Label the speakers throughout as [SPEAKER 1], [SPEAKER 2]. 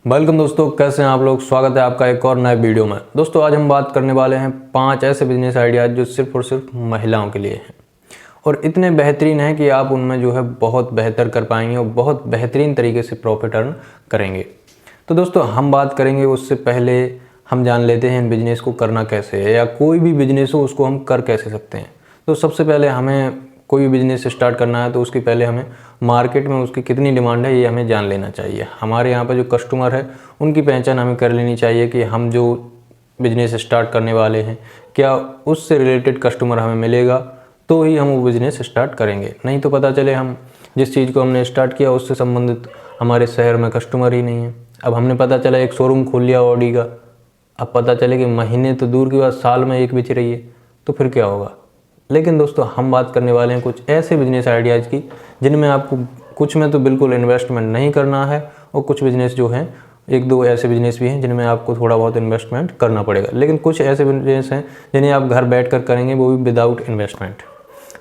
[SPEAKER 1] Welcome दोस्तों, कैसे हैं आप लोग। स्वागत है आपका एक और नए वीडियो में। दोस्तों आज हम बात करने वाले हैं 5 ऐसे बिजनेस आइडियाज़ जो सिर्फ और सिर्फ महिलाओं के लिए हैं और इतने बेहतरीन हैं कि आप उनमें जो है बहुत बेहतर कर पाएंगे और बहुत बेहतरीन तरीके से प्रॉफिट अर्न करेंगे। तो दोस्तों हम बात करेंगे, उससे पहले हम जान लेते हैं इन बिजनेस को करना कैसे है, या कोई भी बिजनेस हो उसको हम कर कैसे सकते हैं। तो सबसे पहले हमें कोई भी बिज़नेस स्टार्ट करना है तो उसके पहले हमें मार्केट में उसकी कितनी डिमांड है ये हमें जान लेना चाहिए। हमारे यहाँ पर जो कस्टमर है उनकी पहचान हमें कर लेनी चाहिए कि हम जो बिज़नेस स्टार्ट करने वाले हैं क्या उससे रिलेटेड कस्टमर हमें मिलेगा, तो ही हम वो बिज़नेस स्टार्ट करेंगे। नहीं तो पता चले हम जिस चीज़ को हमने स्टार्ट किया उससे संबंधित हमारे शहर में कस्टमर ही नहीं है। अब हमने पता चला एक शोरूम खोल लिया ऑडी का, अब पता चले कि महीने तो दूर की बात साल में एक बिच रही है, तो फिर क्या होगा। लेकिन दोस्तों हम बात करने वाले हैं कुछ ऐसे बिजनेस आइडियाज़ की जिनमें आपको कुछ में तो बिल्कुल इन्वेस्टमेंट नहीं करना है और कुछ बिजनेस जो हैं, एक दो ऐसे बिजनेस भी हैं जिनमें आपको थोड़ा बहुत इन्वेस्टमेंट करना पड़ेगा। लेकिन कुछ ऐसे बिजनेस हैं जिन्हें आप घर बैठकर करेंगे, वो भी विदाउट इन्वेस्टमेंट।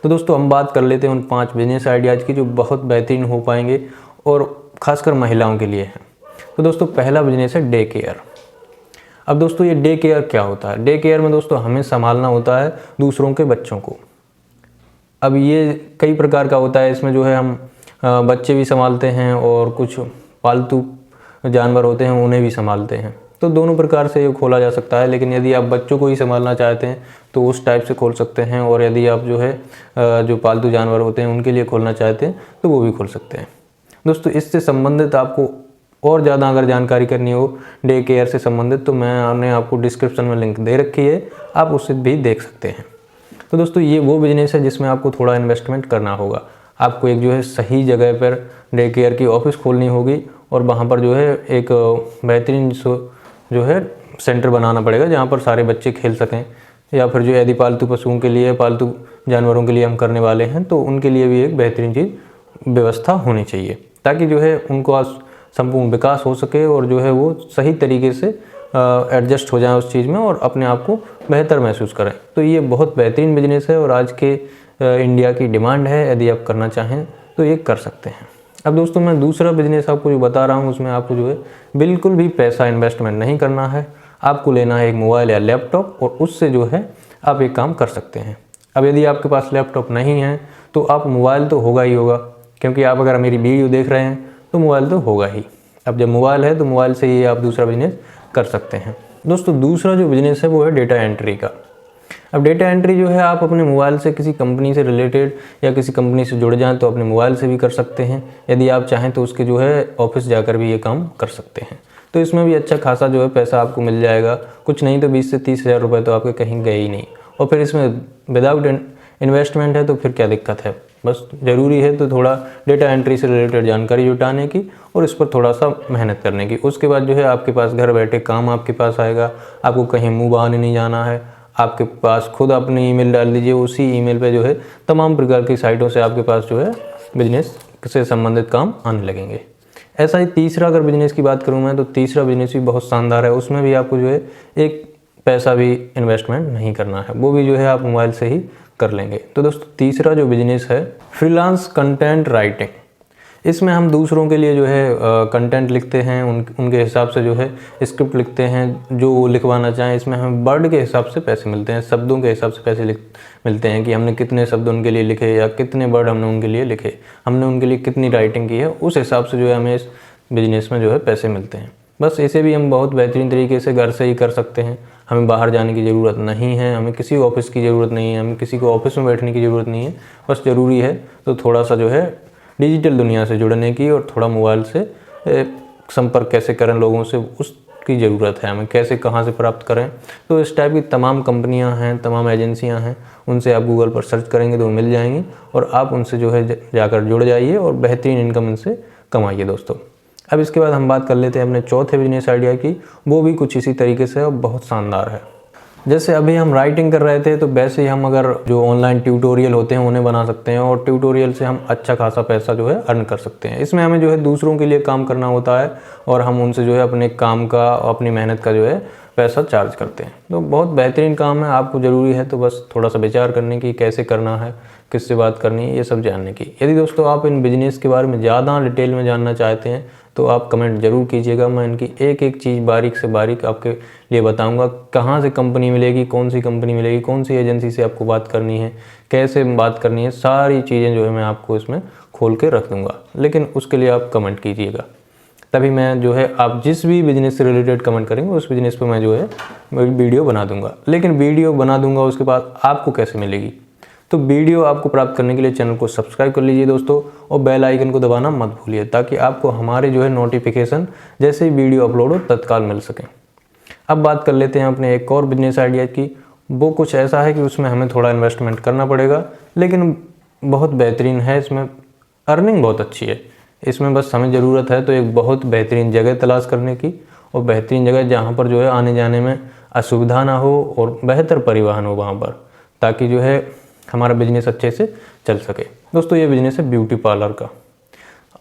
[SPEAKER 1] तो दोस्तों हम बात कर लेते हैं उन 5 बिजनेस आइडियाज़ की जो बहुत बेहतरीन हो पाएंगे और ख़ासकर महिलाओं के लिए हैं। तो दोस्तों पहला बिजनेस है डे केयर। अब दोस्तों ये डे केयर क्या होता है। डे केयर में दोस्तों हमें संभालना होता है दूसरों के बच्चों को। अब ये कई प्रकार का होता है, इसमें जो है हम बच्चे भी संभालते हैं और कुछ पालतू जानवर होते हैं उन्हें भी संभालते हैं। तो दोनों प्रकार से ये खोला जा सकता है, लेकिन यदि आप बच्चों को ही संभालना चाहते हैं तो उस टाइप से खोल सकते हैं, और यदि आप जो है जो पालतू जानवर होते हैं उनके लिए खोलना चाहते हैं तो वो भी खोल सकते हैं। दोस्तों इससे संबंधित आपको और ज़्यादा अगर जानकारी करनी हो डे केयर से संबंधित तो मैंने आपको डिस्क्रिप्शन में लिंक दे रखी है, आप उससे भी देख सकते हैं। तो दोस्तों ये वो बिजनेस है जिसमें आपको थोड़ा इन्वेस्टमेंट करना होगा। आपको एक जो है सही जगह पर डे केयर की ऑफिस खोलनी होगी और वहाँ पर जो है एक बेहतरीन जो है सेंटर बनाना पड़ेगा जहाँ पर सारे बच्चे खेल सकें, या फिर जो यदि पालतू पशुओं के लिए, पालतू जानवरों के लिए हम करने वाले हैं तो उनके लिए भी एक बेहतरीन चीज़ व्यवस्था होनी चाहिए, ताकि जो है उनको संपूर्ण विकास हो सके और जो है वो सही तरीके से एडजस्ट हो जाए उस चीज़ में और अपने आप को बेहतर महसूस करें। तो ये बहुत बेहतरीन बिजनेस है और आज के इंडिया की डिमांड है। यदि आप करना चाहें तो ये कर सकते हैं। अब दोस्तों मैं दूसरा बिजनेस आपको जो बता रहा हूँ उसमें आपको जो है बिल्कुल भी पैसा इन्वेस्टमेंट नहीं करना है। आपको लेना है एक मोबाइल या लैपटॉप और उससे जो है आप एक काम कर सकते हैं। अब यदि आपके पास लैपटॉप नहीं है तो आप मोबाइल तो होगा ही होगा, क्योंकि आप अगर मेरी वीडियो देख रहे हैं तो मोबाइल तो होगा ही। अब जब मोबाइल है तो मोबाइल से ही आप दूसरा बिजनेस कर सकते हैं। दोस्तों दूसरा जो बिजनेस है वो है डेटा एंट्री का। अब डेटा एंट्री जो है आप अपने मोबाइल से किसी कंपनी से रिलेटेड या किसी कंपनी से जुड़ जाएं तो अपने मोबाइल से भी कर सकते हैं। यदि आप चाहें तो उसके जो है ऑफिस जाकर भी ये काम कर सकते हैं। तो इसमें भी अच्छा खासा जो है पैसा आपको मिल जाएगा, कुछ नहीं तो 20 से 30 हज़ार रुपये तो आपके कहीं गए ही नहीं। और फिर इसमें विदाउट इन्वेस्टमेंट है तो फिर क्या दिक्कत है। बस ज़रूरी है तो थोड़ा डेटा एंट्री से रिलेटेड जानकारी जुटाने की और इस पर थोड़ा सा मेहनत करने की। उसके बाद जो है आपके पास घर बैठे काम आपके पास आएगा, आपको कहीं मुँह बहाने नहीं जाना है। आपके पास खुद अपनी ईमेल डाल दीजिए, उसी ईमेल पे जो है तमाम प्रकार की साइटों से आपके पास जो है बिजनेस से संबंधित काम आने लगेंगे। ऐसा ही तीसरा अगर बिजनेस की बात करूँ मैं तो तीसरा बिजनेस भी बहुत शानदार है। उसमें भी आपको जो है एक पैसा भी इन्वेस्टमेंट नहीं करना है, वो भी जो है आप मोबाइल से ही कर लेंगे। तो दोस्तों तीसरा जो बिजनेस है फ्रीलांस कंटेंट राइटिंग। इसमें हम दूसरों के लिए जो है कंटेंट लिखते हैं, उनके हिसाब से जो है स्क्रिप्ट लिखते हैं जो लिखवाना चाहें। इसमें हमें वर्ड के हिसाब से पैसे मिलते हैं, शब्दों के हिसाब से पैसे मिलते हैं कि हमने कितने शब्द उनके लिए लिखे या कितने वर्ड हमने उनके लिए लिखे, हमने उनके लिए कितनी राइटिंग की है, उस हिसाब से जो है हमें इस बिजनेस में जो है पैसे मिलते हैं। बस इसे भी हम बहुत बेहतरीन तरीके से घर से ही कर सकते हैं। हमें बाहर जाने की ज़रूरत नहीं है, हमें किसी ऑफिस की ज़रूरत नहीं है, हमें किसी को ऑफिस में बैठने की ज़रूरत नहीं है। बस ज़रूरी है तो थोड़ा सा जो है डिजिटल दुनिया से जुड़ने की और थोड़ा मोबाइल से संपर्क कैसे करें लोगों से उसकी ज़रूरत है, हमें कैसे कहाँ से प्राप्त करें। तो इस टाइप की तमाम कंपनियां हैं, तमाम एजेंसियां हैं, उनसे आप गूगल पर सर्च करेंगे तो मिल जाएंगी और आप उनसे जो है जाकर जुड़ जाइए और बेहतरीन इनकम इनसे कमाइए दोस्तों। अब इसके बाद हम बात कर लेते हैं अपने चौथे बिजनेस आइडिया की, वो भी कुछ इसी तरीके से और बहुत शानदार है। जैसे अभी हम राइटिंग कर रहे थे तो वैसे ही हम अगर जो ऑनलाइन ट्यूटोरियल होते हैं उन्हें बना सकते हैं और ट्यूटोरियल से हम अच्छा खासा पैसा जो है अर्न कर सकते हैं। इसमें हमें जो है दूसरों के लिए काम करना होता है और हम उनसे जो है अपने काम का, अपनी मेहनत का जो है पैसा चार्ज करते हैं। तो बहुत बेहतरीन काम है। आपको ज़रूरी है तो बस थोड़ा सा विचार करने की, कैसे करना है, किससे बात करनी है, ये सब जानने की। यदि दोस्तों आप इन बिजनेस के बारे में ज़्यादा डिटेल में जानना चाहते हैं तो आप कमेंट ज़रूर कीजिएगा। मैं इनकी एक एक चीज़ बारीक से बारीक आपके लिए बताऊंगा। कहाँ से कंपनी मिलेगी, कौन सी कंपनी मिलेगी, कौन सी एजेंसी से आपको बात करनी है, कैसे बात करनी है, सारी चीज़ें जो है मैं आपको इसमें खोल के रख दूँगा। लेकिन उसके लिए आप कमेंट कीजिएगा, तभी मैं जो है आप जिस भी बिज़नेस से रिलेटेड कमेंट करेंगे उस बिज़नेस पे मैं जो है वीडियो बना दूंगा। लेकिन वीडियो बना दूंगा उसके बाद आपको कैसे मिलेगी, तो वीडियो आपको प्राप्त करने के लिए चैनल को सब्सक्राइब कर लीजिए दोस्तों, और बेल आइकन को दबाना मत भूलिए, ताकि आपको हमारे जो है नोटिफिकेशन जैसे ही वीडियो अपलोड हो तत्काल मिल सकें। अब बात कर लेते हैं अपने एक और बिजनेस आइडिया की। वो कुछ ऐसा है कि उसमें हमें थोड़ा इन्वेस्टमेंट करना पड़ेगा, लेकिन बहुत बेहतरीन है, इसमें अर्निंग बहुत अच्छी है। इसमें बस हमें ज़रूरत है तो एक बहुत बेहतरीन जगह तलाश करने की, और बेहतरीन जगह जहाँ पर जो है आने जाने में असुविधा ना हो और बेहतर परिवहन हो वहाँ पर, ताकि जो है हमारा बिजनेस अच्छे से चल सके। दोस्तों ये बिजनेस है ब्यूटी पार्लर का।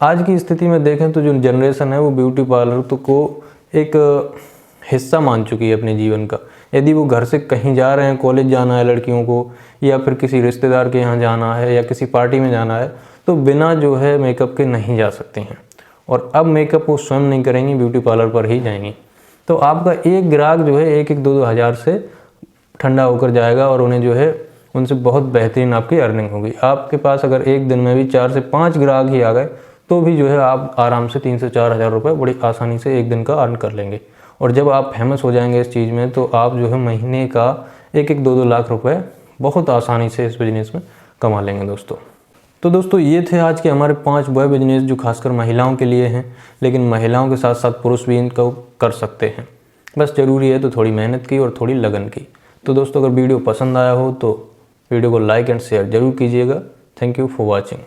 [SPEAKER 1] आज की स्थिति में देखें तो जो जनरेशन है वो ब्यूटी पार्लर तो को एक हिस्सा मान चुकी है अपने जीवन का। यदि वो घर से कहीं जा रहे हैं, कॉलेज जाना है लड़कियों को, या फिर किसी रिश्तेदार के यहाँ जाना है, या किसी पार्टी में जाना है, तो बिना जो है मेकअप के नहीं जा सकते हैं। और अब मेकअप वो स्वयं नहीं करेंगी, ब्यूटी पार्लर पर ही जाएंगी। तो आपका एक ग्राहक जो है 1-2 हज़ार से ठंडा होकर जाएगा, और उन्हें जो है उनसे बहुत बेहतरीन आपकी अर्निंग होगी। आपके पास अगर एक दिन में भी 4 से 5 ग्राहक ही आ गए तो भी जो है आप आराम से 3 से 4 हज़ार रुपये बड़ी आसानी से एक दिन का अर्न कर लेंगे। और जब आप फेमस हो जाएंगे इस चीज़ में, तो आप जो है महीने का 1-2 लाख रुपए बहुत आसानी से इस बिज़नेस में कमा लेंगे दोस्तों। तो दोस्तों ये थे आज के हमारे 5 वह बिजनेस जो खासकर महिलाओं के लिए हैं, लेकिन महिलाओं के साथ साथ पुरुष भी इनको कर सकते हैं। बस ज़रूरी है तो थोड़ी मेहनत की और थोड़ी लगन की। तो दोस्तों अगर वीडियो पसंद आया हो तो वीडियो को लाइक एंड शेयर ज़रूर कीजिएगा। Thank you for watching.